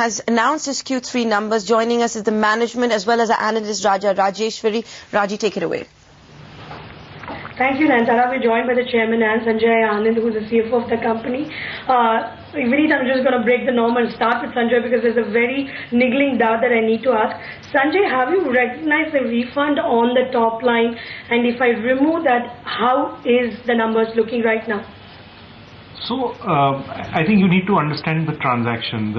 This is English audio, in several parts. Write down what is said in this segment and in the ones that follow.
has announced his Q3 numbers. Joining us is the management as well as the analyst Raja Rajeshwari. Raji, take it away. Thank you, Nayyar. We're joined by the chairman and Sonjoy Anand, who is the CFO of the company. Vineet, I'm just going to break the norm and start with Sonjoy because there's a very niggling doubt that I need to ask. Sonjoy, have you recognized the refund on the top line? And if I remove that, how is the numbers looking right now? So, I think you need to understand the transaction.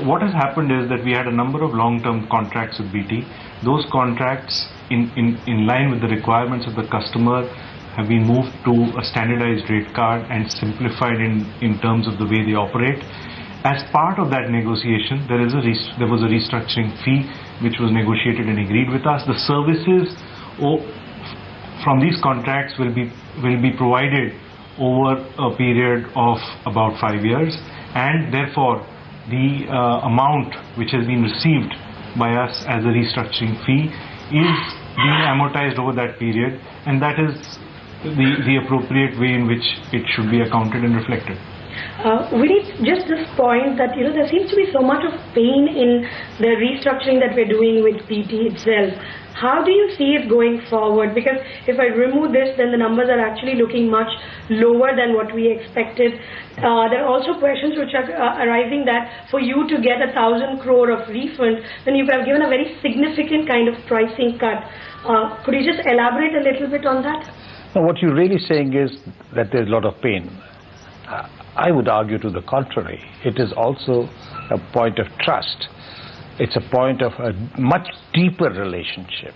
What has happened is that we had a number of long-term contracts with BT. Those contracts, in line with the requirements of the customer, have been moved to a standardized rate card and simplified in terms of the way they operate. As part of that negotiation, there was a restructuring fee which was negotiated and agreed with us. The services from these contracts will be provided over a period of about 5 years, and therefore the amount which has been received by us as a restructuring fee is being amortized over that period, and that is the appropriate way in which it should be accounted and reflected. Vineet, just this point that there seems to be so much of pain in the restructuring that we're doing with BT itself. How do you see it going forward? Because if I remove this, then the numbers are actually looking much lower than what we expected. There are also questions which are arising that for you to get 1,000 crore of refund, then you have given a very significant kind of pricing cut. Could you just elaborate a little bit on that? No, what you're really saying is that there's a lot of pain. I would argue to the contrary. It is also a point of trust. It's a point of a much deeper relationship.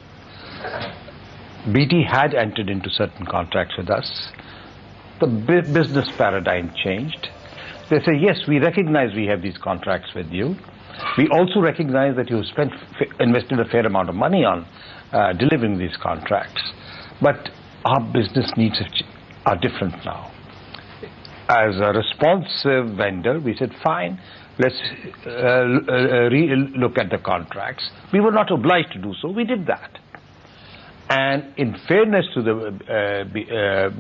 BT had entered into certain contracts with us. The business paradigm changed. They say, yes, we recognize we have these contracts with you. We also recognize that you invested a fair amount of money on delivering these contracts. But our business needs are different now. As a responsive vendor, we said, fine, let's look at the contracts. We were not obliged to do so. We did that. And in fairness to the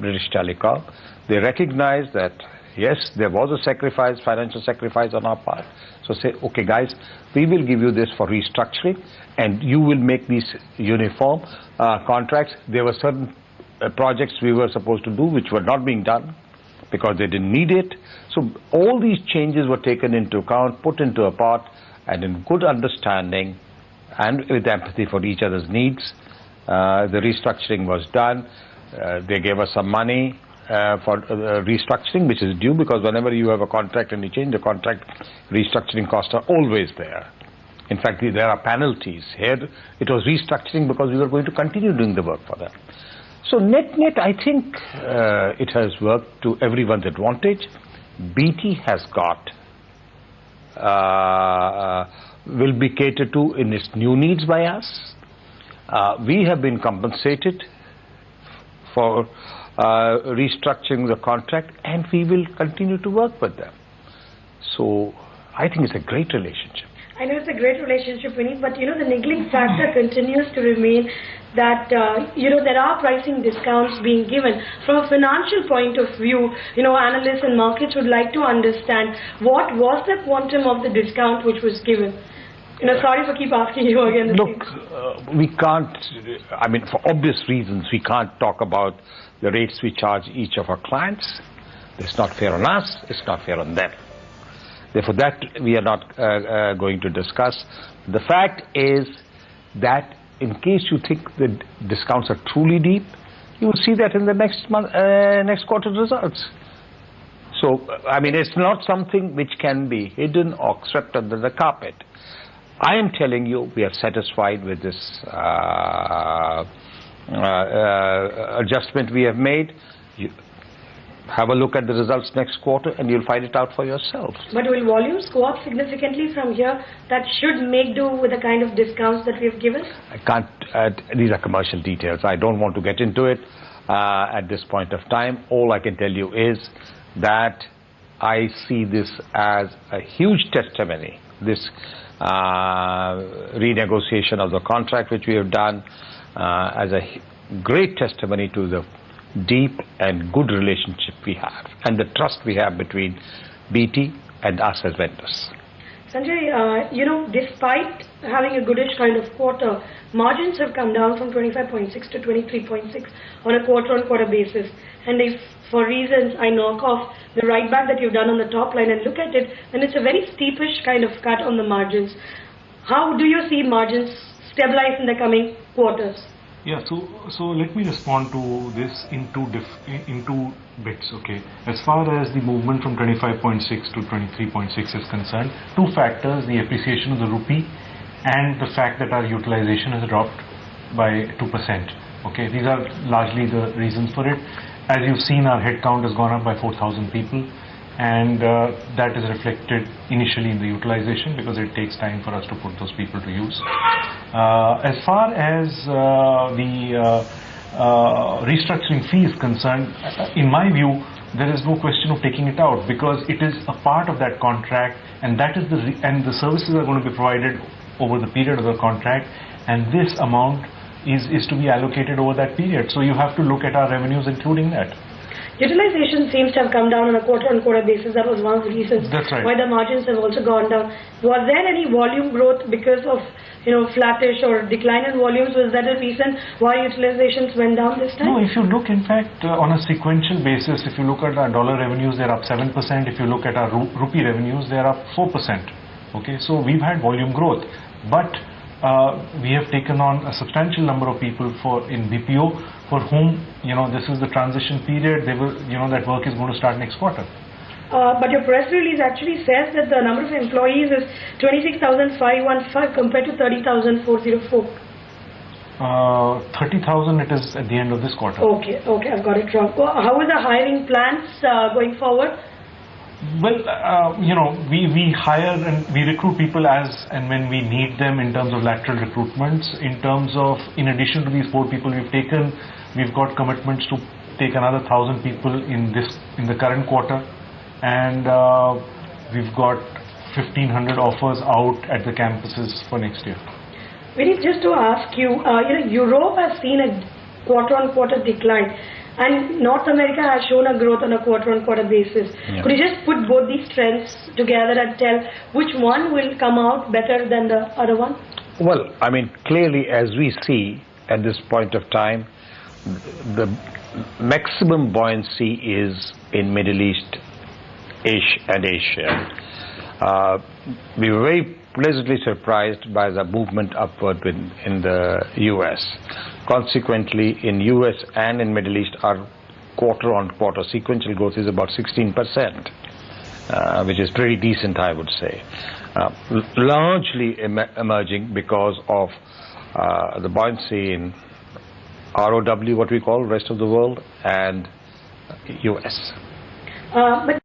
British Telecom, they recognized that, yes, there was a sacrifice, financial sacrifice on our part. So say, okay, guys, we will give you this for restructuring, and you will make these uniform contracts. There were certain projects we were supposed to do which were not being done because they didn't need it. So all these changes were taken into account, put into a pot, and in good understanding and with empathy for each other's needs, the restructuring was done. They gave us some money for restructuring, which is due, because whenever you have a contract and you change the contract, restructuring costs are always there. In fact, there are penalties. Here it was restructuring because we were going to continue doing the work for them. So net, I think it has worked to everyone's advantage. BT has got, will be catered to in its new needs by us. We have been compensated for restructuring the contract, and we will continue to work with them. So I think it's a great relationship. I know it's a great relationship, Vineet, but the niggling factor continues to remain that there are pricing discounts being given. From a financial point of view, analysts and markets would like to understand what was the quantum of the discount which was given. Sorry for keep asking you again. Look, we can't, for obvious reasons, we can't talk about the rates we charge each of our clients. It's not fair on us, it's not fair on them. Therefore, that we are not going to discuss. The fact is that in case you think the discounts are truly deep, you will see that in the next quarter results. So, it's not something which can be hidden or swept under the carpet. I am telling you, we are satisfied with this adjustment we have made. You have a look at the results next quarter and you'll find it out for yourselves. But will volumes go up significantly from here that should make do with the kind of discounts that we have given? I can't, these are commercial details. I don't want to get into it at this point of time. All I can tell you is that I see this as a huge testimony, this renegotiation of the contract which we have done, as a great testimony to the deep and good relationship we have and the trust we have between BT and us as vendors. Sanjay, despite having a goodish kind of quarter, margins have come down from 25.6 to 23.6 on a quarter-on-quarter basis. And if, for reasons, I knock off the write back that you've done on the top line and look at it, then it's a very steepish kind of cut on the margins. How do you see margins stabilize in the coming quarters? Yeah, so let me respond to this in two bits, okay. As far as the movement from 25.6 to 23.6 is concerned, two factors, the appreciation of the rupee and the fact that our utilization has dropped by 2%, okay. These are largely the reasons for it. As you've seen, our headcount has gone up by 4,000 people, and that is reflected initially in the utilization because it takes time for us to put those people to use. As far as the restructuring fee is concerned, in my view, there is no question of taking it out because it is a part of that contract, and that is and the services are going to be provided over the period of the contract, and this amount is to be allocated over that period. So you have to look at our revenues including that. Utilization seems to have come down on a quarter-on-quarter basis. That was one of the reasons why the margins have also gone down. Was there any volume growth because of flattish or decline in volumes? Was that a reason why utilizations went down this time? No, if you look, in fact, on a sequential basis, if you look at our dollar revenues, they're up 7%. If you look at our rupee revenues, they're up 4%. Okay, so we've had volume growth, but we have taken on a substantial number of people in BPO for whom this is the transition period. They will, that work is going to start next quarter. But your press release actually says that the number of employees is 26,515 compared to 30,404. 30,000 it is at the end of this quarter. Okay, I've got it wrong. How are the hiring plans going forward? Well, we hire and we recruit people as and when we need them in terms of lateral recruitments. In terms of, in addition to these 4 people we've taken, we've got commitments to take another 1,000 people in the current quarter, and we've got 1,500 offers out at the campuses for next year. Vineet, just to ask you, Europe has seen a quarter-on-quarter decline, and North America has shown a growth on a quarter-on-quarter basis. Yeah. Could you just put both these trends together and tell which one will come out better than the other one? Well, I mean, clearly, as we see at this point of time, the maximum buoyancy is in Middle East and Asia. We were very pleasantly surprised by the movement upward in the US. Consequently, in US and in Middle East, our quarter-on-quarter sequential growth is about 16%, which is pretty decent, I would say. Largely emerging because of the buoyancy in ROW, what we call rest of the world, and US. But